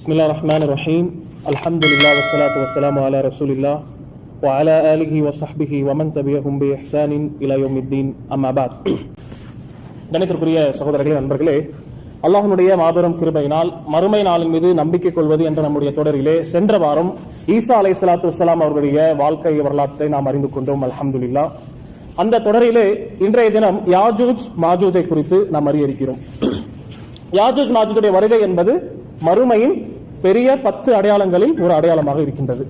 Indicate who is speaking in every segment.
Speaker 1: பிஸ்மில்லாஹிர் ரஹ்மானிர் ரஹீம். அல்ஹம்துலில்லாஹ் வஸ்ஸலாத்து வஸ்ஸலாமு அலா ரசூலில்லாஹ் வ அலா ஆலிஹி வ ஸஹ்பிஹி வ மன் தபிஅஹும் பி இஹ்சானின் இலா யௌமித்தீன். அம்மா பஅத். கணிதத்திற்குரிய சகோதரர்களே, நண்பர்களே, அல்லாஹ்வுடைய மாபெரும் கிருபையினால் மறுமை நாளின் மீது நம்பிக்கை கொள்வது என்ற நம்முடைய தொடரிலே சென்ற வாரம் ஈசா அலைஹிஸ்ஸலாத்து வஸ்ஸலாம் அவர்களுடைய வாழ்க்கை வரலாற்றை நாம் அறிந்து கொண்டோம். அல்ஹம்துலில்லாஹ். அந்த தொடரிலே இன்றைய தினம் யாஜூஜ் மாஜூஜை குறித்து நாம் அறிய இருக்கிறோம். யாஜூஜ் மாஜூஜுடைய வருகை என்பது மறுமையின் பெரிய 10 அடையாளங்களில் ஒரு அடையாளமாக இருக்கின்றது.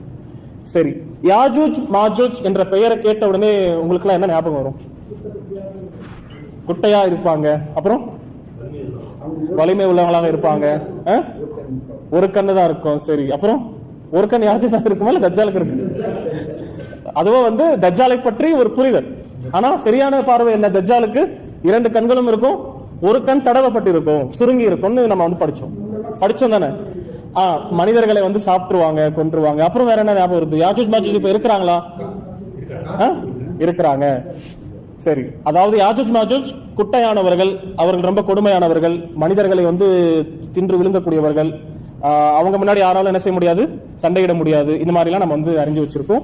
Speaker 1: சரி, யாஜூஜ் மாஜூஜ் என்ற பெயரை கேட்ட உடனே உங்களுக்குலாம் என்ன ஞாபகம் வரும்? குட்டையா இருப்பாங்க, அப்புறம் வலிமை உள்ளவங்களாக இருப்பாங்க, ஒரு கண்ணு தான் இருக்கும். சரி, அப்புறம் ஒரு கண் யாஜூஜ் இருக்குமா இல்ல தஜ்ஜாலுக்கு இருக்கு? அதுவும் தஜ்ஜாலை பற்றி ஒரு புரிதல். ஆனா சரியான பார்வை என்ன? தஜ்ஜாலுக்கு 2 கண்களும் இருக்கும், ஒரு கண் தடவப்பட்டு இருக்கும், சுருங்கி இருக்கும்னு நம்ம படிச்சோம் தானே. மனிதர்களை சாப்பிட்டுருவாங்க, கொன்றுவாங்க. அப்புறம் வேற என்ன ஞாபகம் வருது? யாஜூஜ் மாஜூஜ் இப்ப இருக்கிறாங்களா? இருக்கிறாங்க. சரி, அதாவது யாஜூஜ் மாஜூஜ் குட்டையானவர்கள், அவர்கள் ரொம்ப கொடுமையானவர்கள், மனிதர்களை தின்று விழுங்கக்கூடியவர்கள். அவங்க முன்னாடி யாராலும் என்ன செய்ய முடியாது? சண்டையிட முடியாது. இந்த மாதிரி எல்லாம் நம்ம அறிஞ்சு வச்சிருக்கோம்.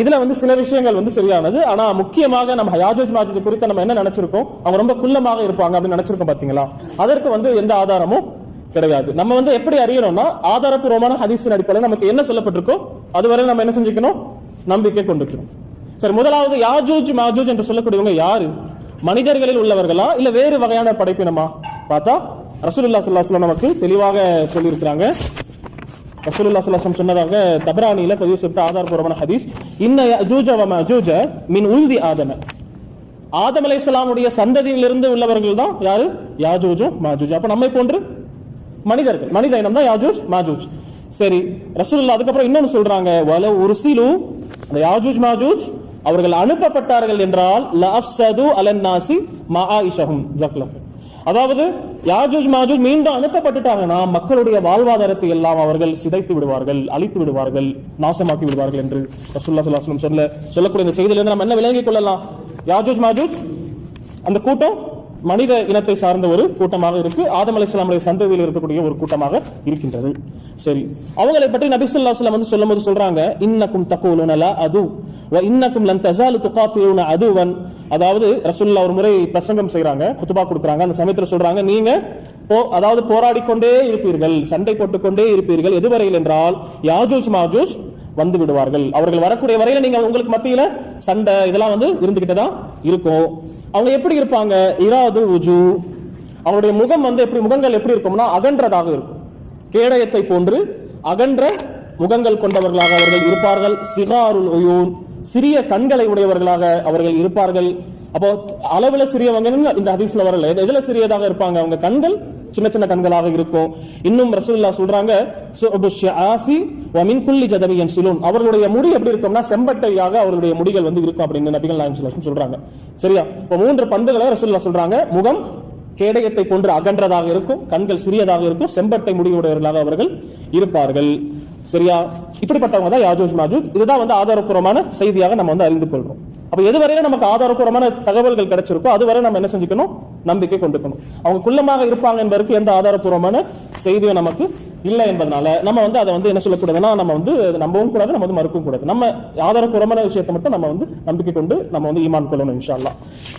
Speaker 1: இதுல சில விஷயங்கள் சரியானது. ஆனா முக்கியமாக நம்ம யாஜூஜ் மாஜூஜ் குறித்து நம்ம என்ன நினைச்சிருக்கோம்? அவங்க ரொம்ப குள்ளமாக இருப்பாங்க அப்படின்னு நினைச்சிருக்கோம். பாத்தீங்களா? அதற்கு எந்த ஆதாரமும் கிடையாது. நம்ம எப்படி அறியணும்னா, ஆதாரப்பூர்வமான ஹதீஸின் அடிப்படையில் நமக்கு என்ன சொல்லப்பட்டிருக்கோ அதுவரை நம்ம என்ன செஞ்சுக்கணும்? நம்பிக்கை கொண்டிருக்கணும். சரி, முதலாவது யாஜூஜ் மாஜூஜ் என்று சொல்லக்கூடியவங்க யாரு? மனிதர்களில் உள்ளவர்களா இல்ல வேறு வகையான படைப்பினமா? பார்த்தா ரசூலுல்லாஹி ஸல்லல்லாஹு அலைஹி வஸல்லம் நமக்கு தெளிவாக சொல்லியிருக்கிறாங்க. ரசூலுல்லாஹி ஸல்லல்லாஹு அலைஹி வஸல்லம் சொன்னதாக தபரானில பதிவு செய்யப்பட்ட ஆதாரப்பூர்வமான ஹதீஸ், இன்ன யஜூஜ வ மஜூஜ மின் உல்தி ஆதம. ஆதம் அலைஹிஸ்ஸலாமுடைய சந்ததியிலிருந்து உள்ளவர்கள் தான் யாரு? யாஜூஜ் மாஜூஜ். அப்ப நம்மை போன்று மனிதர்கள், மனித இனம் தான் யாஜூஜ் மாஜூஜ். சரி, ரசூலுல்லாஹ் அதுக்கப்புறம் இன்னொன்னு சொல்றாங்க, வல உர்சிலு, அந்த யாஜூஜ் மாஜூஜ் அவர்கள் அனுப்பப்பட்டார்கள் என்றால் லஅஃஸது அலன்னாசி மஆயிஷஹும் ஜக்லஹ். அதாவது யாஜூஜ் மாஜூஜ் மீண்டும் அனுப்பப்பட்டுட்டாங்கன்னா மக்களுடைய வாழ்வாதாரத்தை எல்லாம் அவர்கள் சிதைத்து விடுவார்கள், அழித்து விடுவார்கள், நாசமாக்கி விடுவார்கள் என்று ரசூலுல்லாஹி ஸல்லல்லாஹு அலைஹி வஸல்லம் சொல்லக்கூடிய இந்த செய்தியிலிருந்து நம்ம என்ன விளங்கிக் கொள்ளலாம்? யாஜூஜ் மாஜூஜ் அந்த கூட்டம் மனித இனத்தை சார்ந்த ஒரு கூட்டமாக இருக்கு. ஆதம் அலைஹிஸ்ஸலாமுடைய சந்ததியில் இருக்கக்கூடிய ஒரு கூட்டமாக இருக்கின்றது. சரி, அவங்களை பற்றி நபி ஸல்லல்லாஹு அலைஹி வஸல்லம் சொல்லும்போது சொல்றாங்க, இன்னக்கும் தகூலுன லா அது வ இன்னக்கும் லன் தஸாலு துகாத்திலுன அதுவன். அதாவது ரசூலுல்லாஹ் ஒரு முறை பிரசங்கம் செய்றாங்க, குத்பா கொடுக்குறாங்க. அந்த சமயத்தில் சொல்றாங்க, நீங்க போராடிக்கொண்டே இருப்பீர்கள், சண்டை போட்டுக்கொண்டே இருப்பீர்கள். எதுவரையில் என்றால் யாஜூஜ் மாஜூஜ் வந்து விடுவார்கள். அவர்கள் வரக்கூடிய வரையில நீங்க உங்களுக்கு மத்தியில சண்டை இதெல்லாம் இருந்துகிட்டு தான் இருக்கும். அவங்க எப்படி இருப்பாங்க? இராதுல் வுஜூ, அவங்களுடைய முகம் முகங்கள் எப்படி இருக்கும்னா அகன்றதாக இருக்கும். கேடயத்தை போன்று அகன்ற முகங்கள் கொண்டவர்களாக அவர்கள் இருப்பார்கள். சிகாருல் உயூன், சிறிய கண்களை உடையவர்களாக அவர்கள் இருப்பார்கள். அப்போ அளவுல சிறியவங்க இந்த ஹதீஸ்ல வரல. எதுல சிறியதாக இருப்பாங்க? அவங்க கண்கள் சின்ன சின்ன கண்களாக இருக்கும். இன்னும் ரசூலுல்லாஹ் சொல்றாங்க, சுஅபுஷ்ஷாஃபி வ மின் குல்லி ஜதபியன் சிலூன், அவர்களுடைய முடி எப்படி இருக்கும்னா செம்பட்டையாக அவர்களுடைய முடிகள் இருக்கும் அப்படின்னு நபிகள் நாயகம் ஸல்லல்லாஹு அலைஹி வஸல்லம் சொல்றாங்க. சரியா? இப்போ 3 பண்புகளை ரசூலுல்லாஹ் சொல்றாங்க. முகம் கேடயத்தை போன்று அகன்றதாக இருக்கும், கண்கள் சிறியதாக இருக்கும், செம்பட்டை முடிவுடையவர்களாக அவர்கள் இருப்பார்கள். சரியா? இப்படிப்பட்டவங்க தான் யாஜூஜ் மாஜூஜ். இதுதான் ஆதாரப்பூர்வமான செய்தியாக நம்ம அறிந்து கொள்றோம். அப்ப எதுவரையில நமக்கு ஆதாரப்பூர்வமான தகவல்கள் கிடைச்சிருக்கோ அதுவரை நம்ம என்ன செஞ்சுக்கணும்? நம்பிக்கை கொண்டுக்கணும். அவங்க குள்ளமாக இருப்பாங்க என்பதற்கு எந்த ஆதாரப்பூர்வமான செய்தியும் நமக்கு இல்லை என்பதனால நம்ம அதை என்ன சொல்லக்கூடாதுன்னா, நம்ம நம்பவும் கூடாது, நம்ம மறுக்கவும் கூடாது. நம்ம ஆதாரப்பூர்வமான விஷயத்தை மட்டும் நம்ம நம்பிக்கை கொண்டு நம்ம ஈமான் கொள்ளணும் இன்ஷா அல்லாஹ்.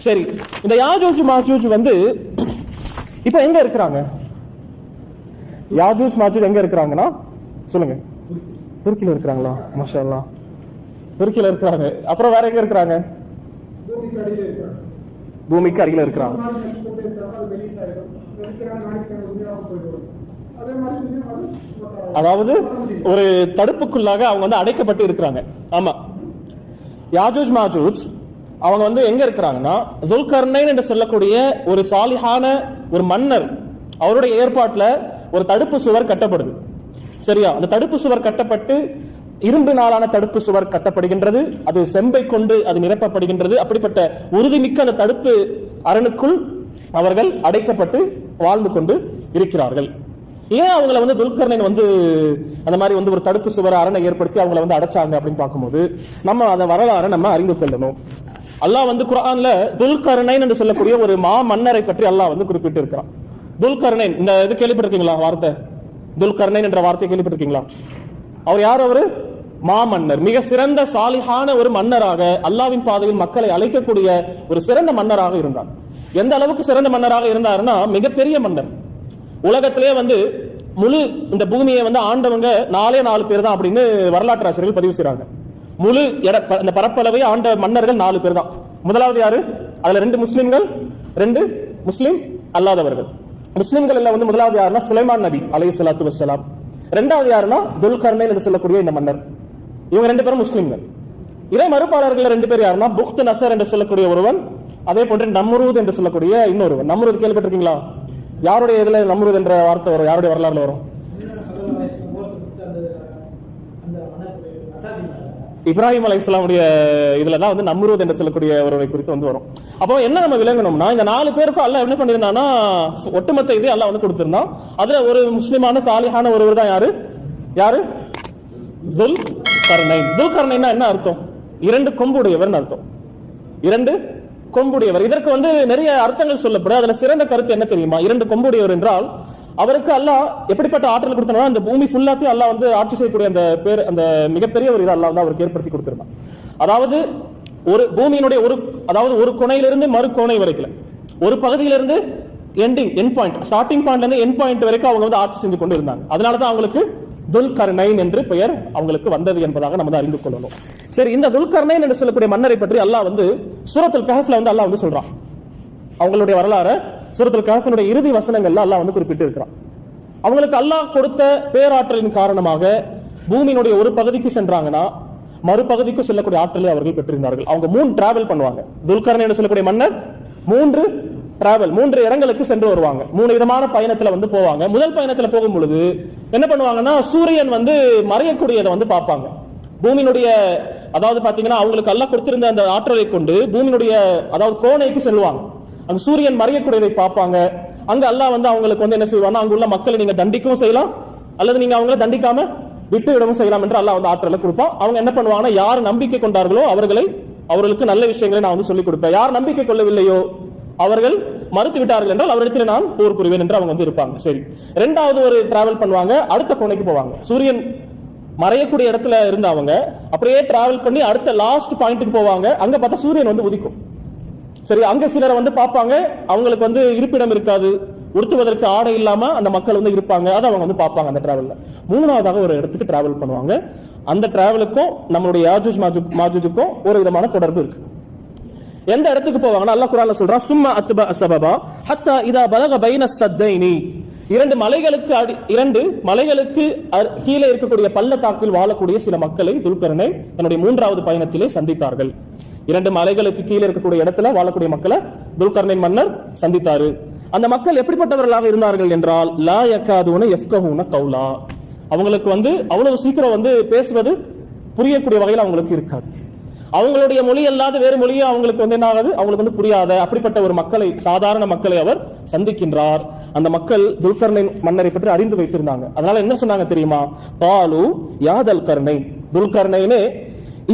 Speaker 1: சரி, இந்த யாஜூஜ் மாஜூஜ் இப்ப எங்க இருக்கிறாங்க? யாஜூஜ் மாஜூஜ் எங்க இருக்கிறாங்கன்னா சொல்லுங்க. துருக்கியில இருக்கிறாங்களா? மாஷா அல்லாஹ், துருக்கியில இருக்கிறாங்க. அப்புறம் வேற எங்க இருக்கிறாங்க? பூமிக்கு அருகில இருக்கிறாங்க. அதாவது ஒரு தடுப்புக்குள்ளாக அவங்க அடைக்கப்பட்டு இருக்கிறாங்க. ஆமா, யாஜூஜ் மாஜூஜ் அவங்க எங்க இருக்கிறாங்கன்னா, துல்கர்னைன் என்று சொல்லக்கூடிய ஒரு சாலிஹான ஒரு மன்னர், அவருடைய ஏற்பாட்டுல ஒரு தடுப்பு சுவர் கட்டப்படுது. சரியா? அந்த தடுப்பு சுவர் கட்டப்பட்டு இரும்பு நாளான தடுப்பு சுவர் கட்டப்படுகின்றது. அது செம்பை கொண்டு அது நிரப்பப்படுகின்றது. அப்படிப்பட்ட உறுதிமிக்க அந்த தடுப்பு அரணுக்குள் அவர்கள் அடைக்கப்பட்டு வாழ்ந்து கொண்டு இருக்கிறார்கள். ஏன் அவங்களை துல்கர்னைன் அந்த மாதிரி ஒரு தடுப்பு சுவர் அரணை ஏற்படுத்தி அவங்களை அடைச்சாங்க அப்படின்னு பார்க்கும்போது நம்ம அந்த வரலாறை நம்ம அறிந்து கொள்ளணும். அல்லாஹ் குர்ஆன்ல துல்கர்னைன் என்று சொல்லக்கூடிய ஒரு மா மன்னரை பற்றி அல்லாஹ் குறிப்பிட்டு இருக்கிறான். துல்கர்னைன், இந்த இது கேள்விப்பட்டிருக்கீங்களா வார்த்தை? துல்கர்னைன் என்ற வார்த்தையை கேள்விப்பட்டிருக்கீங்களா? அவர் யார்? அவரு மாமன்னர், மிக சிறந்த சாலிஹான ஒரு மன்னராக, அல்லாவின் பாதையில் மக்களை அழைக்கக்கூடிய ஒரு சிறந்த மன்னராக இருந்தார். எந்த அளவுக்கு சிறந்த மன்னராக இருந்தாருன்னா, மிகப்பெரிய மன்னர். உலகத்திலே முழு இந்த பூமியை ஆண்டவங்க 4 பேர் தான் அப்படின்னு வரலாற்று ஆசிரியர்கள் பதிவு செய்றாங்க. முழு இந்த பரப்பளவை ஆண்ட மன்னர்கள் 4 பேர் தான். முதலாவது யாரு? அதுல 2 முஸ்லிம்கள், 2 முஸ்லிம் அல்லாதவர்கள். முஸ்லிம்கள் எல்லாம் முதலாவது யாருன்னா சுலைமான் நபி அலைஹிஸ்ஸலாத்து வஸ்ஸலாம். இரண்டாவது யாருன்னா துல்கர்னைன் என்று சொல்லக்கூடிய இந்த மன்னர். இவங்க 2 பேரும் முஸ்லிம்கள். இறை மறுப்பாளர்கள் 2 பேர் யாருன்னா புக்த் நசர் என்று சொல்லக்கூடிய ஒருவன், அதே போன்று நம்ரூத் என்று சொல்லக்கூடிய இன்னொருவன். நம்ரூத் கேள்விப்பட்டிருக்கீங்களா? யாருடைய இதுல நம்ரூத் என்ற வார்த்தை வரும்? யாருடைய வரலாறுல வரும்? இப்ராஹிம் அலைஹிஸ்ஸலாமுடைய இதுலதான் நம்ரூத் என்று சொல்லக்கூடிய ஒருவரை குறித்து வரும். அப்போ என்ன நம்ம விளங்கணும்னா, இந்த 4 பேருக்கும் அல்லாஹ் என்ன பண்ணிருந்தானா, ஒட்டுமொத்த இது அல்லாஹ் கொடுத்திருந்தான். அதுல ஒரு முஸ்லிமான சாலிஹான ஒருவர் தான் யாரு? துல்கர்னைன். துல்கர்னைன்னா என்ன அர்த்தம்? 2 கொம்புடையவர் அர்த்தம். 2 கொம்புடையவர். இதற்கு நிறைய அர்த்தங்கள் சொல்லப்படும். அதுல சிறந்த கருத்து என்ன தெரியுமா? 2 கொம்புடையவர் என்றால் அவருக்கு அல்லாஹ் எப்படிப்பட்ட ஆற்றல் கொடுத்தனா, அந்த பூமி ஃபுல்லாத்தையும் அல்லாஹ் ஆட்சி செய்யக்கூடிய அந்த மிகப்பெரிய ஒரு இதை அல்லாஹ் அவருக்கு ஏற்படுத்தி கொடுத்திருந்தான். அதாவது ஒரு பூமியினுடைய ஒரு கோணையிலிருந்து மறு கோணை வரைக்கும், ஒரு பகுதியிலிருந்து எண்ட் பாயிண்ட், ஸ்டார்டிங் பாயிண்ட்ல இருந்து எண்ட் பாயிண்ட் வரைக்கும் அவங்க ஆட்சி செஞ்சு கொண்டு இருந்தாங்க. அதனாலதான் அவங்களுக்கு துல்கர்னைன் என்று பெயர் அவங்களுக்கு வந்தது என்பதாக நம்ம அறிந்து கொள்ளணும். சரி, இந்த துல்கர்னைன் என்று சொல்லக்கூடிய மன்னரை பற்றி அல்லாஹ் சூரத்துல் கஹஃப்ல அல்லாஹ் சொல்றான். அவங்களுடைய வரலாறு சூரத்துல் கஹஃபினுடைய இறுதி வசனங்கள்ல அல்லாஹ் குறிப்பிட்டு இருக்கிறான். அவங்களுக்கு அல்லாஹ் கொடுத்த பேராற்றலின் காரணமாக பூமியினுடைய ஒரு பகுதிக்கு சென்றாங்கன்னா மறுபகுதிக்கு செல்லக்கூடிய ஆற்றலை அவர்கள் பெற்றிருந்தார்கள். அவங்க 3 டிராவல் பண்ணுவாங்க. துல்கர்னைன் என்று சொல்லக்கூடிய மன்னர் 3 இடங்களுக்கு சென்று வருவாங்க. 3 விதமான பயணத்துல போவாங்க. முதல் பயணத்துல போகும் பொழுது என்ன பண்ணுவாங்கன்னா, சூரியன் மறையக்கூடியதை பார்ப்பாங்க. பூமியினுடைய அதாவது பாத்தீங்கன்னா அவங்களுக்கு அல்லாஹ் கொடுத்திருந்த அந்த ஆற்றலை கொண்டு பூமியினுடைய கோணைக்கு செல்வாங்க. அங்க சூரியன் மறையக்கூடியதை பார்ப்பாங்க. அங்க அல்லாஹ் அவங்களுக்கு என்ன செய்வாங்கன்னா, அங்குள்ள மக்களை நீங்க தண்டிக்கவும் செய்யலாம், அல்லது நீங்க அவங்களை தண்டிக்காம விட்டு விடவும் செய்யலாம் என்று அல்லாஹ் ஆற்றலை கொடுப்பான். அவங்க என்ன பண்ணுவாங்கன்னா, யார் நம்பிக்கை கொண்டார்களோ அவர்களுக்கு நல்ல விஷயங்களை நான் சொல்லிக் கொடுப்பேன். யார் நம்பிக்கை கொள்ளவில்லையோ அவர்கள் மறுத்து விட்டார்கள் என்றால் அவரிடத்தில் நான் போர் புரிவேன் என்று அவங்க இருப்பாங்க. சரி, 2வது ஒரு டிராவல் பண்ணுவாங்க. அடுத்த கோணைக்கு போவாங்க. சூரியன் மறையக்கூடிய இடத்துல இருந்து அவங்க அப்படியே டிராவல் பண்ணி அடுத்த லாஸ்ட் பாயிண்ட்டுக்கு போவாங்க. அங்க பார்த்தா சூரியன் உதிக்கும். சரி, அங்க சிலரை பார்ப்பாங்க. அவங்களுக்கு இருப்பிடம் இருக்காது, உடுத்துவதற்கு ஆடை இல்லாம அந்த மக்கள் இருப்பாங்க. அதை அவங்க பார்ப்பாங்க அந்த டிராவல்ல. 3வதாக ஒரு இடத்துக்கு டிராவல் பண்ணுவாங்க. அந்த டிராவலுக்கும் நம்மளுடைய யாஜூஜ் மாஜூஜுக்கும் ஒரு விதமான தொடர்பு இருக்கு. எந்த இடத்துக்கு போவாங்கன்னா, அல்லாஹ் குர்ஆன்ல சொல்றான், சும்மா அத்பா அஸ்பபா ஹத்தா இதா பலக பைன ஸத்தைனி. 2 மலைகளுக்கு கீழே இருக்கக்கூடிய பள்ளத்தாக்கில் வாழக்கூடிய சில மக்களை துல்கர்னைன் தன்னுடைய 3வது பயணத்திலே சந்தித்தார்கள். 2 மலைகளுக்கு கீழே இருக்கக்கூடிய இடத்துல வாழக்கூடிய மக்களை துல்கர்னைன் மன்னர் சந்தித்தாரு. அந்த மக்கள் எப்படிப்பட்டவர்களாக இருந்தார்கள் என்றால், லா யகாதுன யஃப்கஹூன கௌலா. அவங்களுக்கு அவ்வளவு சீக்கிரம் பேசுவது புரியக்கூடிய வகையில் அவங்களுக்கு இருக்காது. அவங்களுடைய மொழி அல்லாத வேறு மொழியை அவங்களுக்கு என்ன ஆகாது, அவங்களுக்கு புரியாத அப்படிப்பட்ட ஒரு மக்களை, சாதாரண மக்களை அவர் சந்திக்கின்றார். அந்த மக்கள் துல்கர்னைன் மன்னரை பற்றி அறிந்து வைத்திருந்தாங்க. அதனால என்ன சொன்னாங்க தெரியுமா? காலு யா துல்கர்னைன், துல்கர்னைனே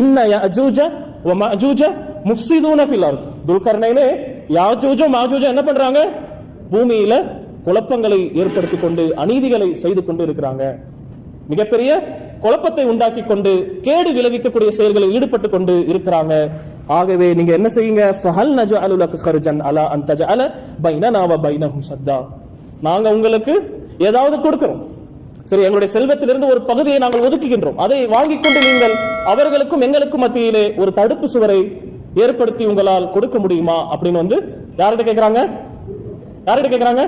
Speaker 1: இன்ன யஜூஜ வ மஜூஜ முஃப்ஸிதூன ஃபில் அர்த். துல்கர்னைனே யாஜூஜ மாஜூஜ என்ன பண்றாங்க? பூமியில குழப்பங்களை ஏற்படுத்தி கொண்டு அநீதிகளை செய்து கொண்டு இருக்கிறாங்க. மிகப்பெரிய குழப்பத்தை உண்டாக்கி கொண்டு கேடு விளைவிக்கக்கூடிய செயல்களில் ஈடுபட்டு கொண்டு இருக்கிறாங்க. ஆகவே நீங்க என்ன செய்யுங்க? ஃபஹல் நஜஅலு லக கர்ஜன் அலா அன் தஜஅல பைனனா வ பைனஹும் சத்தா. நாங்க உங்களுக்கு ஏதாவது கொடுக்கிறோம், சரி, எங்களுடைய செல்வத்திலிருந்து ஒரு பகுதியை நாங்கள் ஒதுக்குகின்றோம். அதை வாங்கிக் கொண்டு நீங்கள் அவர்களுக்கும் எங்களுக்கும் மத்தியிலே ஒரு தடுப்பு சுவரை ஏற்படுத்தி உங்களால் கொடுக்க முடியுமா அப்படின்னு யார்கிட்ட கேட்கிறாங்க?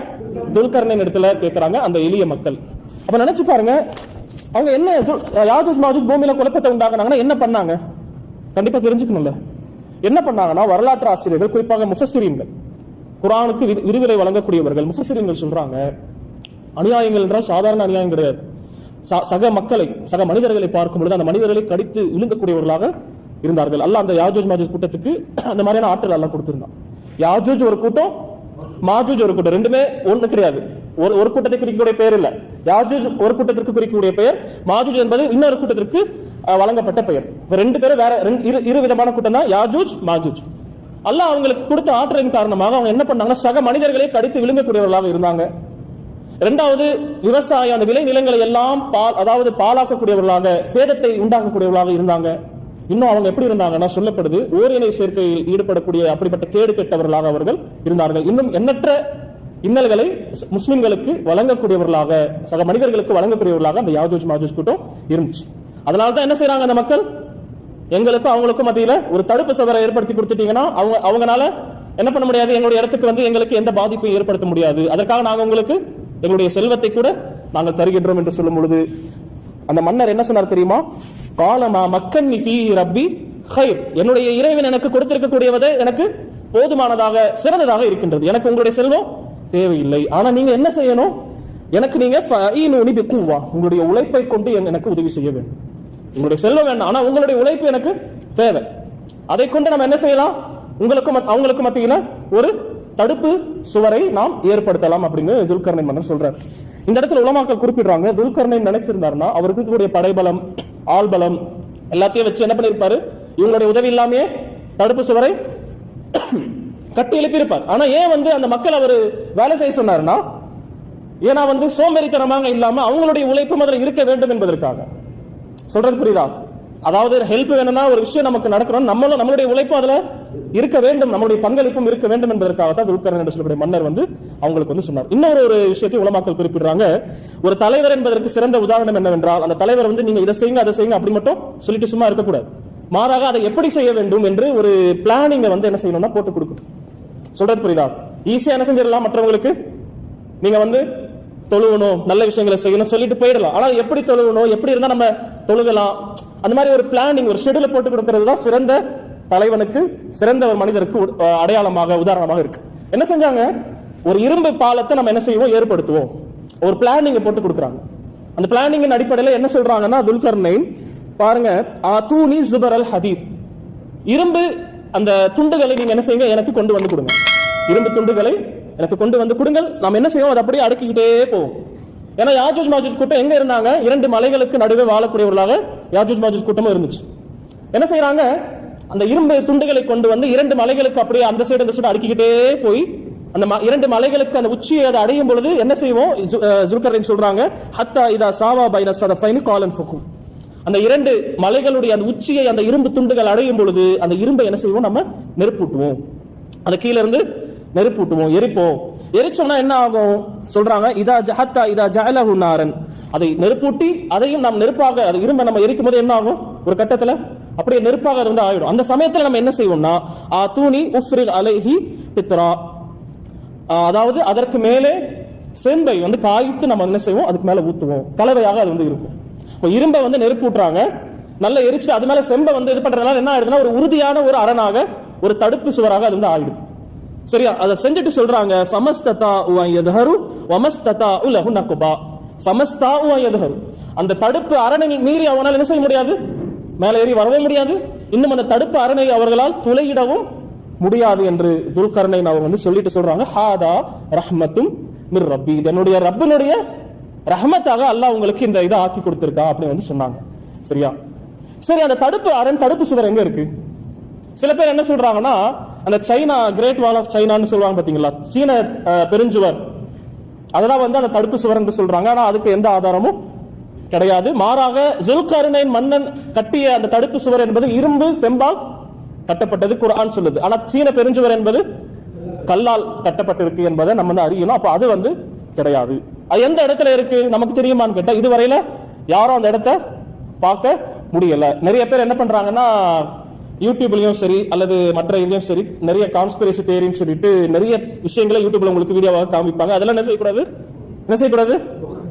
Speaker 1: துல்கர்னைன் இடத்துல கேட்கிறாங்க அந்த எளிய மக்கள். அப்ப நினைச்சு பாருங்க, அவங்க என்ன யாஜூஜ் மாஜூஜ் பூமியில குழப்பத்தை உண்டாக்குனாங்கன்னா என்ன பண்ணாங்க? கண்டிப்பா தெரிஞ்சுக்கணும்ல. என்ன பண்ணாங்கன்னா, வரலாற்று ஆசிரியர்கள், குறிப்பாக முஃபஸ்ஸிரீன்கள், குர்ஆனுக்கு விரிவுரை வழங்கக்கூடியவர்கள், முஃபஸ்ஸிரீன்கள் சொல்றாங்க, அநியாயங்கள் என்றால் சாதாரண அநியாயம் கிடையாது. சக மனிதர்களை பார்க்கும் பொழுது அந்த மனிதர்களை கடித்து விழுங்கக்கூடியவர்களாக இருந்தார்கள். அல்லாஹ் அந்த யாஜூஜ் மாஜூஜ் கூட்டத்துக்கு அந்த மாதிரியான ஆற்றல் அல்லாஹ் கொடுத்திருந்தான். யாஜூஜ் ஒரு கூட்டம், மாஜூஜ் ஒரு கூட்டம், ரெண்டுமே ஒண்ணு கிடையாது. ஒரு கூட்டத்தை குறிக்கக்கூடிய பெயர் இல்ல. யாஜூஜ் ஒரு கூட்டத்திற்கு குறிக்கக்கூடிய பெயர், மாஜூஜ் என்பது இன்னொரு கூட்டத்திற்கு வழங்கப்பட்ட பெயர். 2 பேரும் வேற இரு விதமான கூட்டம் தான் யாஜூஜ் மாஜூஜ். அல்லாஹ் அவங்களுக்கு கொடுத்த ஆற்றலின் காரணமாக அவங்க என்ன பண்ணாங்கன்னா, சக மனிதர்களை கடித்து விழுங்கக்கூடியவர்களாக இருந்தாங்க. இரண்டாவது விவசாயம், அந்த விளை நிலங்களை எல்லாம் அதாவது பாலாக்கக்கூடியவர்களாக, சேதத்தை உண்டாக்கக்கூடியவர்களாக இருந்தாங்க. இன்னும் அவங்க எப்படி இருந்தாங்கன்னா சொல்லப்படுது, ஓரினை சேர்க்கையில் ஈடுபடக்கூடிய அப்படிப்பட்ட கேடு கெட்டவர்களாக அவர்கள் இருந்தார்கள். இன்னும் எண்ணற்ற இன்னல்களை முஸ்லிம்களுக்கு வழங்கக்கூடியவர்களாக, சக மனிதர்களுக்கு வழங்கக்கூடியவர்களாக அந்த யாஜூஜ் மாஜூஜ் கூட்டம் இருந்துச்சு. அதனால்தான் என்ன செய்யறாங்க அந்த மக்கள், எங்களுக்கும் அவங்களுக்கும் மத்தியில ஒரு தடுப்பு சுவரை ஏற்படுத்தி கொடுத்துட்டீங்கன்னா அவங்கனால என்ன பண்ண முடியாது, எங்களுடைய இடத்துக்கு வந்து எங்களுக்கு எந்த பாதிப்பையும் ஏற்படுத்த முடியாது, அதற்காக நாங்க உங்களுக்கு எங்களுடைய செல்வத்தை கூட நாங்கள் தருகின்றோம் என்று சொல்லும் பொழுது அந்த மன்னர் என்ன சொன்னார் தெரியுமா? காலமா மக்கன்னி ஃபீ ரப்பி ஹைர், என்னுடைய இறைவன் எனக்கு கொடுத்திருக்கக்கூடியவதை எனக்கு போதுமானதாக சிறந்ததாக இருக்கின்றது, எனக்கு உங்களுடைய செல்வம் தேவையில்லை. ஆனா நீங்க என்ன செய்யணும், எனக்கு நீங்க உங்களுடைய உழைப்பை கொண்டு எனக்கு உதவி செய்ய வேண்டும். உங்களுடைய செல்வம் வேண்டாம், ஆனா உங்களுடைய உழைப்பு எனக்கு தேவை. அதை கொண்டு நம்ம என்ன செய்யலாம், உங்களுக்கும் அவங்களுக்கும் மத்தியில ஒரு தடுப்பு சுவரை நாம் ஏற்படுத்தலாம் அப்படின்னு துல்கர்னைன் மன்னர் சொல்றாரு. இந்த இடத்துல உலமாக்கள் குறிப்பிடுறாங்க, துல்கர்னைன் நினைச்சிருந்தாருன்னா அவருக்கு படைபலம், ஆள்பலம் எல்லாத்தையும் வச்சு என்ன பண்ணிருப்பாரு, இவங்களுடைய உதவி இல்லாமே தடுப்பு சுவரை கட்டி எழுப்பியிருப்பார். ஆனா ஏன் வந்து அந்த மக்கள் அவர் வேலை செய்ய சொன்னாருன்னா, ஏன்னா வந்து சோம்பேறித்தனமாக இல்லாம அவங்களுடைய உழைப்பு முதல்ல இருக்க வேண்டும் என்பதற்காக. சொல்றது புரியுதா? அதாவது ஹெல்ப் வேணும்னா ஒரு விஷயம் நமக்கு நடக்கணும், நம்மளுடைய உழைப்பு அதுல இருக்க வேண்டும், நம்மளுடைய பங்களிப்பும் இருக்க வேண்டும் என்பதற்காகத்தான் துல்கர்னைன் என்று சொல்லக்கூடிய மன்னர் வந்து அவங்களுக்கு வந்து சொன்னார். இன்னொரு விஷயத்தை உலமாக்கள் குறிப்பிடுறாங்க, ஒரு தலைவர் என்பதற்கு சிறந்த உதாரணம் என்னவென்றால், அந்த தலைவர் வந்து நீங்க இதை செய்யுங்க அதை செய்யுங்க அப்படி மட்டும் சொல்லிட்டு சும்மா இருக்கக்கூடாது, மாறாக அதை எப்படி செய்ய வேண்டும் என்று ஒரு பிளானிங்கை வந்து என்ன செய்யணும்னா போட்டு கொடுக்கணும். சொல்றது புரியுதா? ஈஸியா என்ன செஞ்சிடலாம், மற்றவங்களுக்கு நீங்க வந்து தொழுவணும், நல்ல விஷயங்களை செய்யணும் சொல்லிட்டு போயிடலாம். ஆனா எப்படி தொழுவணும், எப்படி இருந்தா நம்ம தொழுகலாம், அந்த மாதிரி ஒரு பிளானிங், ஒரு ஷெட்யூல போட்டு கொடுக்கிறது தான் சிறந்த தலைவனுக்கு, சிறந்த ஒரு மனிதருக்கு அடையாளமாக, உதாரணமாக இருக்கு. என்ன செஞ்சாங்க, ஒரு இரும்பு பாலத்தை நம்ம என்ன செய்வோம், ஏற்படுத்துவோம், ஒரு பிளானிங்கை போட்டு கொடுக்குறாங்க. அந்த பிளானிங்கின் அடிப்படையில் என்ன சொல்றாங்கன்னா துல்கர்னைன் பாருங்க, ஆதூனி ஜுபர் அல் ஹதீத், இரும்பு அந்த துண்டுகளை நீங்க என்ன செய்யுங்க, எனக்கு கொண்டு வந்து கொடுங்க, இரும்பு துண்டுகளை எனக்கு கொண்டு வந்து கொடுங்கள், நாம் என்ன செய்வோம் அதை அப்படியே அடுக்கிக்கிட்டே போவோம். ஏன்னா யாஜூஜ் மாஜூஜ் கூட்டம் எங்க இருந்தாங்க, இரண்டு மலைகளுக்கு நடுவே வாழக்கூடியவர்களாக யாஜூஜ் மாஜூஜ் கூட்டமும் இருந்துச்சு. என்ன செய்யறாங்க, அந்த இரும்பு துண்டுகளை கொண்டு வந்து இரண்டு மலைகளுக்கு அப்படியே அந்த சைடு இந்த சைடு அடுக்கிக்கிட்டே போய் அந்த இரண்டு மலைகளுக்கு அந்த உச்சியை அதை அடையும் பொழுது என்ன செய்வோம், துல்கர்னைன் சொல்றாங்க, ஹத்தா இதா சாவா பைன ஸதஃபைனி காலன் ஃபுகு, அந்த இரண்டு மலைகளுடைய அந்த உச்சியை அந்த இரும்பு துண்டுகள் அடையும் பொழுது அந்த இரும்பை என்ன செய்வோம், நம்ம நெருப்பூட்டுவோம், அந்த கீழ இருந்து நெருப்பூட்டுவோம், எரிப்போம். எரிச்சோம்னா என்ன ஆகும் சொல்றாங்க, இதா ஜஹத்தா இதா ஜஅலஹு நாரன், அதை நெருப்பூட்டி அதையும் நாம் நெருப்பாக, அது இரும்பை நம்ம எரிக்கும் போது என்ன ஆகும், ஒரு கட்டத்துல அப்படியே நெருப்பாக இருந்து ஆயிடும். அந்த சமயத்துல நம்ம என்ன செய்வோம்னா ஆதூனி உஃப்ரிக் அலைஹி தித்ரா, அதாவது அதற்கு மேலே செம்பை வந்து காய்த்து நம்ம என்ன செய்வோம், அதுக்கு மேல ஊத்துவோம், கலவையாக அது வந்து இருக்கும். இப்போ இரும்பை வந்து நெருப்பூட்டுறாங்க, நல்லா எரிச்சுட்டு அது மேல செம்பை வந்து இது பண்றதுனால என்ன ஆயிடுதுன்னா ஒரு உறுதியான ஒரு அரணாக, ஒரு தடுப்பு சுவராக அது வந்து ஆயிடுது. சரியா? அதை செஞ்சுட்டு சொல்றாங்க, ஃபமஸ்ததாஉ யத்ஹரு வமஸ்ததாஉ லஹு நக்பா, ஃபமஸ்தாஉ யத்ஹரு, அந்த தடுப்பு அரணை மீறி அவனால் என்ன செய்ய முடியாது, மேலே ஏறி வரவே முடியாது, இன்னும் அந்த தடுப்பு அரணை அவர்களால் துளையிடவும் முடியாது என்று துல்கர்னைன் அவர் வந்து சொல்லிட்டு சொல்றாங்க, ஹாதா ரஹ்மத்தும் மிர் ரப்பி, என்னுடைய ரப்பினுடைய ரஹ்மத்தாக அல்லாஹ் உங்களுக்கு இந்த இதை ஆக்கி கொடுத்திருக்கா அப்படின்னு வந்து சொன்னாங்க. சரியா? சரி, அந்த தடுப்பு அரண், தடுப்பு சுவர் எங்க இருக்கு? சில பேர் என்ன சொல்றாங்கன்னா, அந்த சைனா கிரேட் வால் ஆஃப் சைனான்னு சொல்லுவாங்க பாத்தீங்களா, சீன பெருஞ்சுவர், அதெல்லாம் வந்து அந்த தடுப்பு சுவர் என்று சொல்றாங்க. ஆனா அதுக்கு எந்த ஆதாரமும் கிடையாது. மாறாக துல்கர்னைன் மன்னன் கட்டிய அந்த தடுப்பு சுவர் என்பது இரும்பு செம்பால் கட்டப்பட்டது குர்ஆன் சொல்லுது. ஆனா சீன பெருஞ்சுவர் என்பது கல்லால் கட்டப்பட்டிருக்கு என்பதை நம்ம வந்து அறியணும். அப்ப அது வந்து கிடையாது. அது எந்த இடத்துல இருக்கு நமக்கு தெரியுமான்னு கேட்டா இதுவரையில யாரும் அந்த இடத்தை பார்க்க முடியல. நிறைய பேர் என்ன பண்றாங்கன்னா, யூடியூப்லயும் சரி அல்லது மற்ற இதுலயும் சரி நிறைய கான்ஸ்பிரசி தியரின்னு சொல்லிட்டு நிறைய விஷயங்களை யூடியூப்ல உங்களுக்கு வீடியோவாக காமிப்பாங்க. அதெல்லாம் என்ன செய்யக்கூடாது,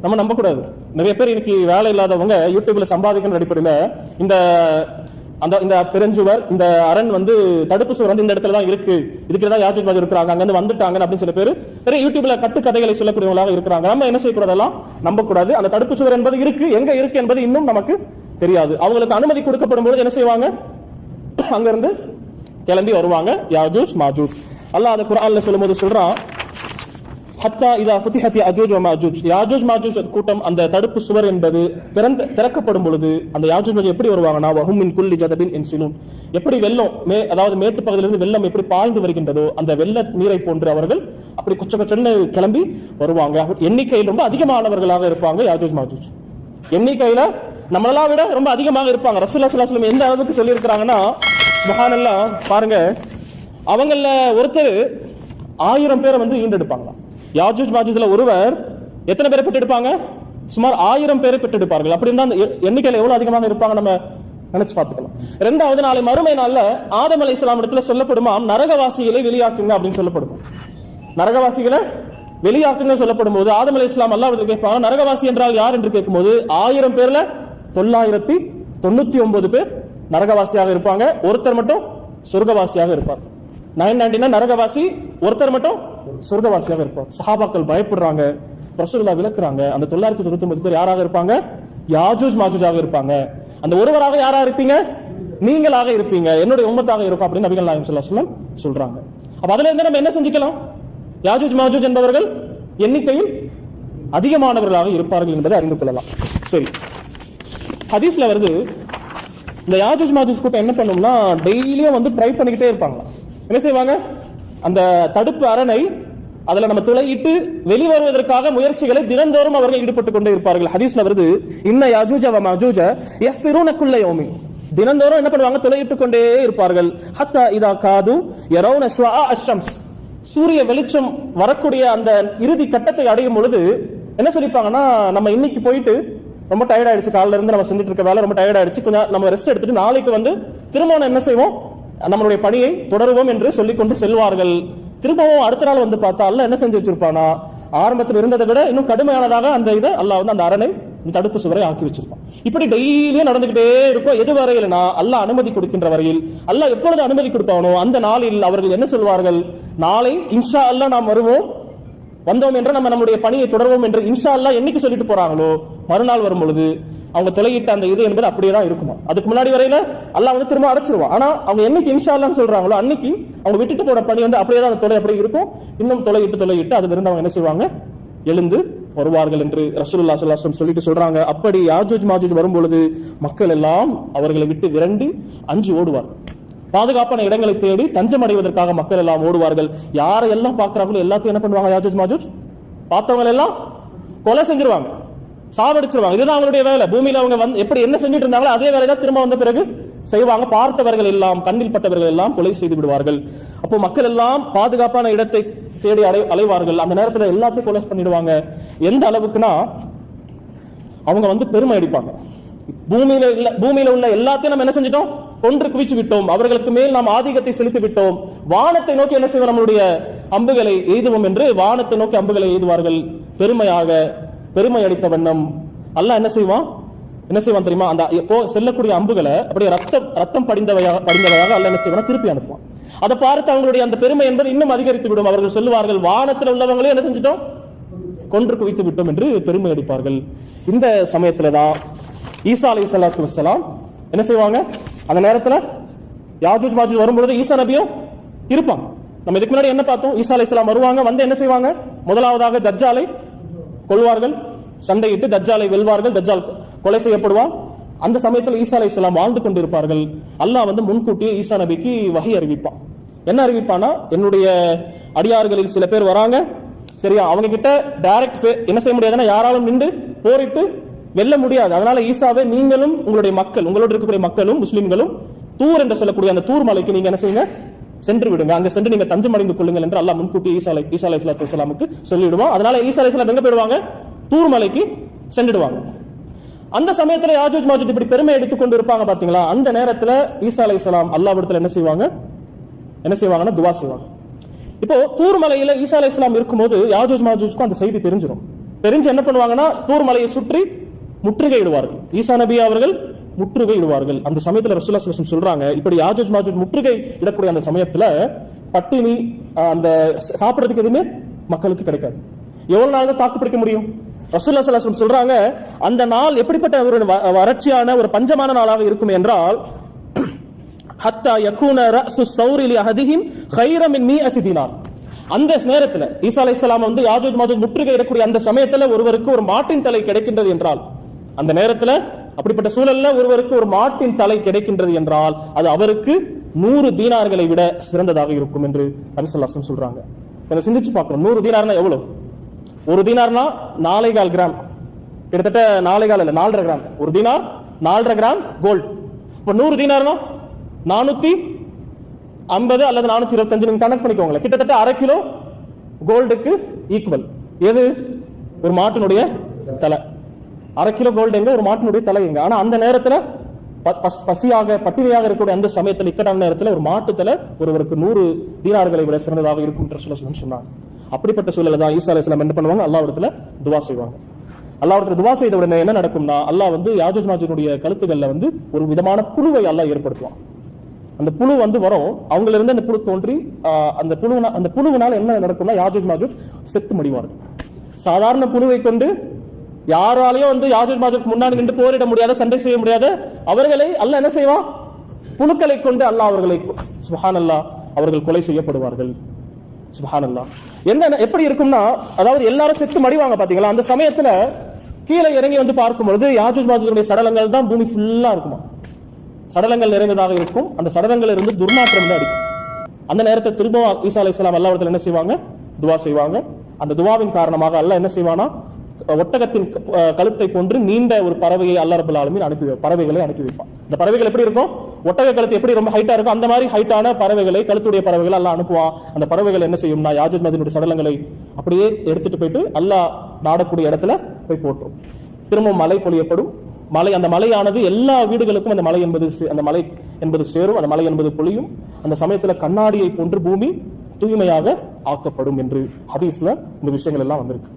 Speaker 1: நம்ம நம்ப கூடாது. நிறைய பேர் இன்னைக்கு வேலை இல்லாதவங்க யூடியூப்ல சம்பாதிக்கிற அடிப்படையில் இந்த பெருஞ்சுவர், இந்த அரண் வந்து தடுப்பு சுவர் வந்து இந்த இடத்துல தான் இருக்கு, இதுக்கு தான் யாஜூஜ் மாஜூஜ் இருக்கிறாங்க, அங்க இருந்து வந்துட்டாங்க அப்படின்னு சில பேர் நிறைய யூடியூப்ல கட்டுக்கதைகளை சொல்லக்கூடியவங்களாக இருக்கிறாங்க. நம்ம என்ன செய்யக்கூடாதெல்லாம் நம்பக்கூடாது. அந்த தடுப்பு சுவர் என்பது இருக்கு, எங்க இருக்கு என்பது இன்னும் நமக்கு தெரியாது. அவங்களுக்கு அனுமதி கொடுக்கப்படும் பொழுது என்ன செய்வாங்க, அங்க இருந்து கிளம்பி வருவாங்க யாஜூஜ் மாஜூஜ். அல்லாஹ் அந்த குர்ஆன்ல சொல்லும்போது சொல்றான், ஹத்தா இதா ஃபுதிஹத் யாஜூஜ் வ மாஜூஜ், யாஜூஜ் மாஜூஜ் கூட்டம் அந்த தடுப்பு சுவர் என்பது திறக்கப்படும் பொழுது அந்த யாஜூஜ் மாஜூஜ் எப்படி வருவாங்கன்னா வஹும் மின் குல்லி ஜதபின் இன்சிலூன், எப்படி வெள்ளம் அதாவது மேட்டு பகுதியிலிருந்து வெள்ளம் எப்படி பாய்ந்து வருகின்றதோ அந்த வெள்ள நீரை போன்று அவர்கள் அப்படி குச்ச குச்சன்னு கிளம்பி வருவாங்க. எண்ணிக்கையில் ரொம்ப அதிகமானவர்களாக இருப்பாங்க யாஜூஜ் மாஜூஜ். எண்ணிக்கையில நம்மளெல்லாம் விட ரொம்ப அதிகமாக இருப்பாங்க. ரசூலுல்லாஹி ஸல்லல்லாஹு அலைஹி வஸல்லம் எந்த அளவுக்கு சொல்லி இருக்கிறாங்கன்னா, சுப்ஹானல்லாஹ், பாருங்க, அவங்கள ஒருத்தர் 1000 பேரை வந்து ஈண்டெடுப்பாங்களாம். யாஜூஜ் மாஜூஜ்ல ஒருவர் எத்தனை பேரை பெற்றெடுப்பாங்க? சுமார் 1000 பேரை பெற்றெடுப்பார்கள். அப்படி இருந்தா அந்த எண்ணிக்கையில எவ்வளவு அதிகமாக இருப்பாங்க நம்ம நினைச்சு பார்த்துக்கலாம். இரண்டாவது, நாளை மறுமை நாள்ல ஆதம் அலைஹிஸ்ஸலாம் இடத்துல சொல்லப்படுமாம், நரகவாசிகளை வெளியாக்குங்க அப்படின்னு சொல்லப்படுமா. நரகவாசிகளை வெளியாக்குங்க சொல்லப்படும் போது ஆதம் அலைஹிஸ்ஸலாம் அல்லாஹ்விடம் கேட்பாங்க, நரகவாசி என்றால் யார் என்று கேட்கும்போது 1000 பேர்ல 999 பேர் நரகவாசியாக இருப்பாங்க, ஒருத்தர் மட்டும் சொர்க்கவாசியாக இருப்பார். 999 நரகவாசி, ஒருத்தர் மட்டும் சொர்க்கவாசியாக இருப்பார். சஹாபாக்கள் பயப்படுறாங்க, ரசூலுல்லாஹ் விளக்குறாங்க, அந்த 999 பேர் யாராக இருப்பாங்க? யாஜூஜ் மாஜூஜாக இருப்பாங்க. அந்த ஒருவராக யாரா இருப்பீங்க? நீங்களாக இருப்பீங்க, என்னுடைய உம்மத்தாக இருக்கும் அப்படின்னு நபிகள் நாயகம் ஸல்லல்லாஹு அலைஹி வஸல்லம் சொல்றாங்க. அப்ப அதுல இருந்து நம்ம என்ன செஞ்சுக்கலாம்? யாஜூஜ் மாஜூஜ் என்பவர்கள் எண்ணிக்கையில் அதிகமானவர்களாக இருப்பார்கள் என்பதை அறிந்து கொள்ளலாம். சரி, ஹதீஸ்ல வருது, இந்த யாஜூஜ் மாஜூஜ் கூட்டம் என்ன பண்ணும்னா டெய்லியும் வந்து ட்ரை பண்ணிக்கிட்டே இருப்பாங்க. என்ன செய்வாங்க? அந்த தடுப்பு அரணை அதுல நம்ம துளையிட்டு வெளிவருவதற்காக முயற்சிகளை தினந்தோறும் அவர்கள் ஈடுபட்டுக் கொண்டே இருப்பார்கள். ஹதீஸ்ல வருது, இன்ன யாஜூஜ வ மாஜூஜ யஃபிரூன குல்ல யௌமின், தினந்தோறும் என்ன பண்ணுவாங்க? துளையிட்டுக் கொண்டே இருப்பார்கள். ஹத்தா இதா காது யரவுன ஷுஆ அஷம்ஸ், சூரிய வெளிச்சம் வரக்கூடிய அந்த இறுதி கட்டத்தை அடையும் பொழுது என்ன சொல்லிப்பாங்கன்னா, நம்ம இன்னைக்கு போயிட்டு ரொம்ப டயர்ட் ஆயிடுச்சு, காலையில இருந்து நம்ம செஞ்சுட்டு இருக்க வேலை ரொம்ப டயர்ட் ஆயிடுச்சு, கொஞ்சம் நம்ம ரெஸ்ட் எடுத்துட்டு நாளைக்கு வந்து திரும்பவும் என்ன செய்வோம்? நம்மளுடைய பணியை தொடருவோம் என்று சொல்லிக்கொண்டு செல்வார்கள். திரும்பவும் அடுத்த நாள் வந்து பார்த்தா அல்லாஹ் என்ன செஞ்சு வச்சிருப்பானா, ஆரம்பத்தில் இருந்ததை விட இன்னும் கடுமையானதாக அந்த இதை அல்லாஹ் வந்து அந்த அரணை, இந்த தடுப்பு சுவரை ஆக்கி வச்சிருப்பான். இப்படி டெய்லியும் நடந்துகிட்டே இருக்கும். எது வரையில்னா அல்லாஹ் அனுமதி கொடுக்கின்ற வரையில், அல்லாஹ் எப்பொழுது அனுமதி கொடுப்பானோ அந்த நாளில் அவர்கள் என்ன சொல்வார்கள்? நாளை இன்ஷா அல்லாஹ் நாம் வருவோம், வந்தோம் என்று நம்ம நம்முடைய பணியை தொடர்வோம் என்று இன்ஷா அல்லாஹ் என்னைக்கு சொல்லிட்டு போறாங்களோ மறுநாள் வரும் பொழுது அவங்க தொலையிட்ட அந்த இது என்பது அப்படியே தான் இருக்குமா. அதுக்கு முன்னாடி வரையில அல்லாஹ் வந்து திரும்ப அடைச்சிருவான். ஆனா அவங்க என்னைக்கு இன்ஷா அல்லாஹ்னு சொல்றாங்களோ அன்னைக்கு அவங்க விட்டுட்டு போன பணி வந்து அப்படியே தான் அந்த தொலை அப்படியே இருக்கும். இன்னும் தொலையிட்டு அதுல இருந்து அவங்க என்ன செய்வாங்க? எழுந்து வருவார்கள் என்று ரசூலுல்லாஹி ஸல்லல்லாஹு அலைஹி வஸல்லம் சொல்லிட்டு சொல்றாங்க. அப்படி யாஜூஜ் மாஜூஜ் வரும் பொழுது மக்கள் எல்லாம் அவர்களை விட்டு விரண்டு அஞ்சு ஓடுவார். பாதுகாப்பான இடங்களை தேடி தஞ்சம் அடைவதற்காக மக்கள் எல்லாம் ஓடுவார்கள். யாரையெல்லாம் பார்க்கிறாங்களோ எல்லாத்தையும் என்ன பண்ணுவாங்க? யாஜூஜ் மாஜூஜ் பார்த்தவங்க எல்லாம் கொலை செஞ்சிருவாங்க, சாவடிச்சிருவாங்க. இதுதான் அவங்களுடைய வேலை. பூமியில அவங்க வந்து எப்படி என்ன செஞ்சுட்டு இருந்தாங்களோ அதே வேலை தான் திரும்ப வந்த பிறகு செய்வாங்க. பார்த்தவர்கள் எல்லாம், கண்ணில் பட்டவர்கள் எல்லாம் கொலை செய்து விடுவார்கள். அப்போ மக்கள் எல்லாம் பாதுகாப்பான இடத்தை தேடி அலைவார்கள். அந்த நேரத்தில் எல்லாத்தையும் கொலை பண்ணிடுவாங்க. எந்த அளவுக்குன்னா அவங்க வந்து பெருமை அடிப்பாங்க. பூமியில உள்ள எல்லாத்தையும் நம்ம என்ன செஞ்சிட்டோம்? கொன்று குவிச்சு விட்டோம், அவர்களுக்கு மேல் நாம் ஆதிக்கத்தை செலுத்தி விட்டோம், வானத்தை நோக்கி என்ன செய்வோம்? நம்மளுடைய அம்புகளை எய்துவோம் என்று வானத்தை நோக்கி அம்புகளை எய்துவார்கள். பெருமை அடித்த வண்ணம் அல்லாஹ் என்ன செய்வான் தெரியுமா? அந்த செல்லக்கூடிய அம்புகளை அப்படியே ரத்தம் படிந்தவையாக அல்லாஹ் என்ன செய்வான்? திருப்பி அனுப்புவான். அதை பார்த்து அவங்களுடைய அந்த பெருமை என்பது இன்னும் அதிகரித்து விடும். அவர்கள் சொல்லுவார்கள், வானத்தில் உள்ளவங்களே என்ன செஞ்சிட்டோம்? கொன்று குவித்து விட்டோம் என்று பெருமை அடிப்பார்கள். இந்த சமயத்துல தான் ஈசா அலைஹிஸ்ஸலாத்து வஸ்ஸலாம் என்ன செய்வாங்க? அந்த நேரத்துல யாஜூஜ் மாஜூஜ் வரும்பொழுது ஈசா நபியும் இருப்பாங்க. நம்ம இதுக்கு முன்னாடி என்ன பார்த்தோம்? ஈசா அலைஹிஸ்ஸலாம் வருவாங்க, வந்து என்ன செய்வாங்க? முதலாவதாக தஜ்ஜாலை கொல்வார்கள், சண்டையிட்டு தஜ்ஜாலை வெல்வார்கள், தஜ்ஜால் கொலை செய்யப்படுவார். அந்த சமயத்தில் ஈசா அலைஹிஸ்ஸலாம் வாழ்ந்து கொண்டிருப்பார்கள். அல்லாஹ் வந்து முன்கூட்டியே ஈசா நபிக்கு வஹி அறிவிப்பான். என்ன அறிவிப்பானா, என்னுடைய அடியார்களில் சில பேர் வராங்க, சரியா, அவங்க கிட்ட டைரக்ட் என்ன செய்ய முடியாதுன்னா யாராலும் நின்று போரிட்டு வெல்ல முடியாது. அதனால ஈசாவே நீங்களும் உங்களுடைய மக்கள், உங்களோடு இருக்கக்கூடிய மக்களும் முஸ்லிம்களும் தூர் என்று சொல்லக்கூடிய அந்த தூர் மலைக்கு நீங்க என்ன செய்யுங்க? சென்று விடுங்க, அங்க சென்று நீங்க தஞ்சம் அடைந்து கொள்ளுங்கள் என்று அல்லாஹ் முன்கூட்டி ஈசா அலைஹிஸ்ஸலாத்து வஸ்ஸலாமுக்கு சொல்லிடுவான். அதனால ஈசா அலைஹிஸ்ஸலாம் எங்க போயிடுவாங்க? தூர் மலைக்கு சென்றுடுவாங்க. அந்த சமயத்துல யாஜூஜ் மாஜூஜ் இப்படி பெருமை எடுத்துக்கொண்டு இருப்பாங்க பாத்தீங்களா? அந்த நேரத்துல ஈசா அலைஹிஸ்ஸலாம் அல்லாஹ்விடத்துல என்ன செய்வாங்கன்னா துவா செய்வாங்க. இப்போ தூர் மலையில ஈசா அலைஹிஸ்ஸலாம் இருக்கும்போது யாஜூஜ் மாஜூஜ்க்கு அந்த செய்தி தெரிஞ்சிடும். தெரிஞ்சு என்ன பண்ணுவாங்கன்னா தூர் மலையை சுற்றி முற்றுகையிடுவார்கள். ஈசா நபி அவர்கள் முற்றுகையிடுவார்கள். அந்த சமயத்துல ரசூலுல்லாஹி ஸல்லல்லாஹு அலைஹி வஸல்லம் சொல்றாங்க, இப்படி யாஜூஜ் மாஜூஜ் முற்றுகை இடக்கூடிய அந்த சமயத்துல பட்டினி, அந்த சாப்பிடறதுக்கு எதுவுமே மக்களுக்கு கிடைக்காது. எவ்வளவு நாள் தான் தாக்கு பிடிக்க முடியும்? ரசூலுல்லாஹி ஸல்லல்லாஹு அலைஹி வஸல்லம் சொல்றாங்க, அந்த நாள் எப்படிப்பட்ட ஒரு வறட்சியான ஒரு பஞ்சமான நாளாக இருக்கும் என்றால், ஹத்தா யகூன ரஅசு ஸௌரி லி அஹதிஹிம் கைர மின் 100 தீனார், அந்த நேரத்துல ஈசா அலைஹிஸ்ஸலாம் வந்து யாஜூஜ் மாஜூஜ் முற்றுகையிடக்கூடிய அந்த சமயத்துல ஒருவருக்கு ஒரு மாட்டின் தலை கிடைக்கின்றது என்றால், அந்த நேரத்துல அப்படிப்பட்ட சூழல்ல ஒருவருக்கு ஒரு மாட்டின் தலை கிடைக்கின்றது என்றால் அது அவருக்கு 100 தீனார்களை விட சிறந்ததாக இருக்கும் என்று நபி ஸல்லல்லாஹு அலைஹி வஸல்லம் சொல்றாங்க. கொஞ்சம் சிந்திச்சு பார்க்கணும். 100 தீனார்னா எவ்வளவு? ஒரு தீனார்னா 4.25 கிராம், கிட்டத்தட்ட 4.25 இல்ல 4.5 கிராம். ஒரு தீனார் 4.5 கிராம் கோல்டு. இப்ப 100 தீனார்னா 450 அல்லது 425 நீங்க கணக்கு பண்ணிக்கோங்களேன். கிட்டத்தட்ட 1/2 கிலோ கோல்டுக்கு ஈக்குவல். எது? ஒரு மாட்டினுடைய தலை. 1/2 கிலோ கோல்டு எங்க? ஒரு மாட்டினுடைய தலை எங்க? ஆனா அந்த நேரத்துல பசியாக பட்டினியாக இருக்கக்கூடிய அந்த சமயத்தில் இக்கட்டான நேரத்தில் ஒரு மாட்டு தலை ஒருவருக்கு 100 தீனார்களை விட சிறந்ததாக இருக்கும் என்று சொன்னாங்க. அப்படிப்பட்ட சூழலை தான் ஈசா அலைஹிஸ்ஸலாம் என்ன பண்ணுவாங்க? அல்லாஹ்விடத்துல துவா செய்வாங்க. அல்லாஹ்விடத்துல துவா செய்த உடனே என்ன நடக்கும்னா, அல்லாஹ் வந்து யாஜூஜ் மாஜூஜுடைய கழுத்துகள்ல வந்து ஒரு விதமான புழுவை அல்லாஹ் ஏற்படுத்துவான். அந்த புழு வந்து வரும், அவங்கள இருந்து அந்த புழு தோன்றி அந்த புழுவினால என்ன நடக்கும்னா யாஜூஜ் மாஜூஜ் செத்து மடிவார்கள். சாதாரண புழுவை கொண்டு யாராலையும் வந்து யாஜூஜ் மாஜூஜ் முன்னாடி நின்று போரிட முடியாத, சண்டை செய்ய முடியாத அவர்களை அல்லாஹ் என்ன செய்வான்? புழுக்களை கொண்டு அல்லாஹ் அவர்களை சுப்ஹானல்லாஹ் அவர்கள் கொலை செய்யப்படுவார்கள். சுப்ஹானல்லாஹ். எப்படி இருக்கும்னா, அதாவது எல்லாரும் செத்து மடிவாங்க பாத்தீங்களா, அந்த சமயத்துல கீழே இறங்கி வந்து பார்க்கும்பொழுது யாஜூஜ் மாஜூஜுடைய சடலங்கள் தான் பூமி ஃபுல்லா இருக்குமா. சடலங்கள் நிறைந்ததாக இருக்கும். அந்த சடலங்கள் இருந்து துர்நாற்றம் தான் அடிக்கும். அந்த நேரத்தை திரும்ப ஈசா அலைஹிஸ்ஸலாம் அல்லாஹ்விடத்துல என்ன செய்வாங்க? துவா செய்வாங்க. அந்த துவாவின் காரணமாக அல்லாஹ் என்ன செய்வானா, ஒட்டகத்தின் கழுத்தை போன்று நீண்ட ஒரு பறவையை அல்லாஹ் ரப்பல் ஆலமீன் பறவைகளை அனுப்பி வைப்பான். இந்த பறவைகள் எப்படி இருக்கும்? ஒட்டக கழுத்து எப்படி ரொம்ப ஹைட்டா இருக்கும், அந்த மாதிரி ஹைட்டான பறவைகளை, கழுத்துடைய பறவைகளை அல்லாஹ் அனுப்புவான். அந்த பறவைகள் என்ன செய்யும்னா யாஜூஜ் மாஜூஜுடைய சடலங்களை அப்படியே எடுத்துட்டு போயிட்டு அல்லாஹ் நாடக்கூடிய இடத்துல போய் போட்டுரும். திரும்ப மழை பொழியப்படும். அந்த மலையானது எல்லா வீடுகளுக்கும் அந்த மலை என்பது சேரும். அந்த மலை என்பது பொழியும். அந்த சமயத்துல கண்ணாடியை போன்று பூமி தூய்மையாக ஆக்கப்படும் என்று ஹதீஸ்ல இந்த விஷயங்கள் எல்லாம் வந்திருக்கு.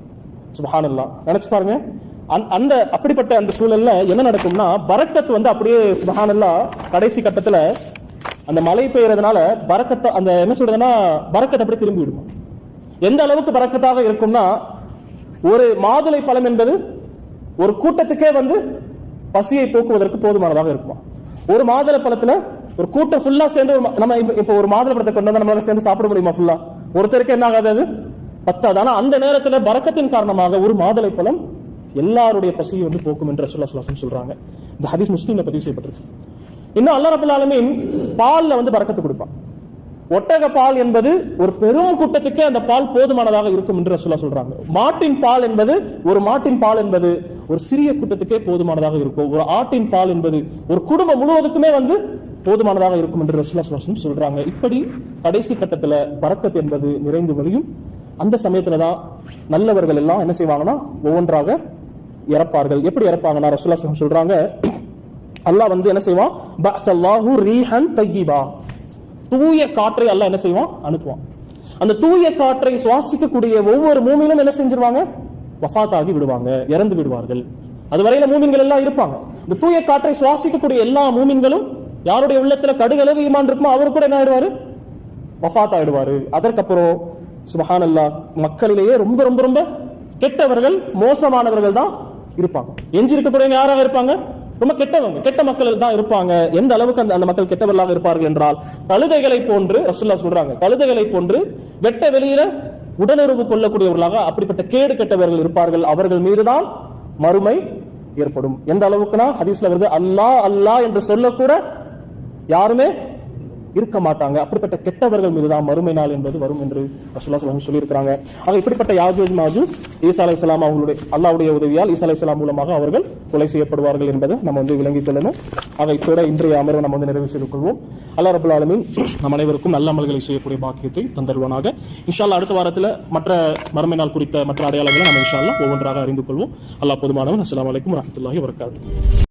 Speaker 1: சுப்ஹானல்லாஹ். நினைச்சு பாருங்க, அந்த அப்படிப்பட்ட அந்த சூழல்ல என்ன நடக்கும்னா, பரக்கத் வந்து அப்படியே சுப்ஹானல்லாஹ் கடைசி கட்டத்துல அந்த மழை பெய்யறதுனால பரக்கத்தை அந்த என்ன சொல்றதுன்னா பரக்கத் அப்படியே திரும்பி விடும். எந்த அளவுக்கு பரக்கத்தாக இருக்கும்னா, ஒரு மாதுளை பழம் என்பது ஒரு கூட்டத்துக்கே வந்து பசியை போக்குவதற்கு போதுமானதாக இருக்குமா. ஒரு மாதுளை பழத்துல ஒரு கூட்டம் ஃபுல்லா சேர்ந்து நம்ம இப்ப ஒரு மாதுளை பழத்தை கொண்டு வந்து நம்மளால சேர்ந்து சாப்பிட முடியுமா? ஃபுல்லா ஒருத்தருக்கு என்ன ஆகாது, அது பத்தாது. ஆனா அந்த நேரத்துல பரக்கத்தின் காரணமாக ஒரு மாதுளை பழம் எல்லாருடைய பசியை வந்து போக்கும் என்று ரசூலுல்லாஹி ஸல்லல்லாஹு அலைஹி வஸல்லம் சொல்றாங்க. இந்த ஹதீஸ் முஸ்லிம்ல பதிவு செய்யப்பட்டிருக்கு. இன்னும் அல்லாஹ் ரப்பல் ஆலமீன் பால்ல வந்து பரக்கத்து கொடுப்பான். ஒட்டக பால் என்பது ஒரு பெரும் கூட்டத்துக்கே அந்த பால் போதுமானதாக இருக்கும் என்று ரசூலுல்லாஹ் சொல்றாங்க. மாட்டின் பால் என்பது ஒரு சிறிய கூட்டத்துக்கே போதுமானதாக இருக்கும். ஒரு ஆட்டின் பால் என்பது ஒரு குடும்பம் முழுவதுக்குமே வந்து போதுமானதாக இருக்கும் என்று ரசூலுல்லாஹி ஸல்லல்லாஹு அலைஹி வஸல்லம் சொல்றாங்க. இப்படி கடைசி கட்டத்துல பரக்கத் என்பது நிறைந்து வழியும். அந்த சமயத்துலதான் நல்லவர்கள் எல்லாம் என்ன செய்வாங்கன்னா ஒவ்வொன்றாக இறப்பார்கள். எப்படி இறப்பாங்கன்னா ரசூலுல்லாஹி ஸல்லல்லாஹு அலைஹி வஸல்லம் சொல்றாங்க, அல்லாஹ் வந்து என்ன செய்வான்? பஅஸல்லாஹு ரீஹன் தய்யிபா, தூய காற்றை அல்லாஹ் என்ன செய்வான்? அனுப்புவான். அந்த தூய காற்றை சுவாசிக்கக்கூடிய ஒவ்வொரு மூமினும் என்ன செஞ்சிருவாங்க? வஃபாத் ஆகி விடுவாங்க, இறந்து விடுவார்கள். அதுவரையில மூமின்கள் எல்லாம் இருப்பாங்க. இந்த தூய காற்றை சுவாசிக்கக்கூடிய எல்லா மூமின்களும் யாருடைய உள்ளத்துல கடுகளவு ஈமான் இருக்குமோ அவர் கூட என்ன ஆயிடுவாரு? வஃபாத் ஆயிடுவாரு. அதற்கப்புறம் சுப்ஹானல்லாஹ் மக்களிலேயே ரொம்ப ரொம்ப ரொம்ப கெட்டவர்கள், மோசமானவர்கள் தான் இருப்பாங்க. எஞ்சி இருக்கக்கூடிய யாராக இருப்பாங்க? ரொம்ப கெட்ட மக்கள் தான் இருப்பாங்க. எந்த அளவுக்கு அந்த மக்கள் கெட்டவர்களாக இருப்பார்கள் என்றால், கழுதைகளை போன்று ரசூலுல்லாஹ் சொல்றாங்க, கழுதைகளை போன்று வெட்ட வெளியில உடலுறவு கொள்ளக்கூடியவர்களாக அப்படிப்பட்ட கேடு கெட்டவர்கள் இருப்பார்கள். அவர்கள் மீதுதான் மறுமை ஏற்படும். எந்த அளவுக்குனா ஹதீஸ்ல வருது, அல்லாஹ் அல்லாஹ் என்று சொல்லக்கூட யாருமே இருக்க மாட்டாங்க. அப்படிப்பட்ட கெட்டவர்கள் மீதுதான் மறுமை நாள் என்பது வரும் என்று ரசூலுல்லாஹி ஸல்லல்லாஹு அலைஹி வஸல்லம் சொல்லியிருக்கிறாங்க. ஆக இப்படிப்பட்ட யாஜூஜ் மாஜூஜ் ஈசா அலைஹிஸ்ஸலாம் அவங்களுடைய அல்லாஹ்வுடைய உதவியால் ஈசா அலைஹிஸ்ஸலாம் மூலமாக அவர்கள் கொலை செய்யப்படுவார்கள் என்பதை நம்ம வந்து விளங்கிக் கொள்ளணும். ஆக இதோட இன்றைய அமர்வை நம்ம வந்து நிறைவு செய்து கொள்வோம். அல்லாஹ் ரப்பல் ஆலமீன் நம் அனைவருக்கும் நல்ல அமல்களை செய்யக்கூடிய பாக்கியத்தை தந்தருவானாக. இன்ஷா அல்லாஹ் அடுத்த வாரத்தில் மற்ற மறுமை நாள் குறித்த மற்ற அடையாளங்களை நம்ம இன்ஷா அல்லாஹ் ஒவ்வொன்றாக அறிந்து கொள்வோம். அல்லாஹ் போதுமானவன். அஸ்ஸலாமு அலைக்கும் வரஹ்மத்துல்லாஹி வபரகாத்துஹு.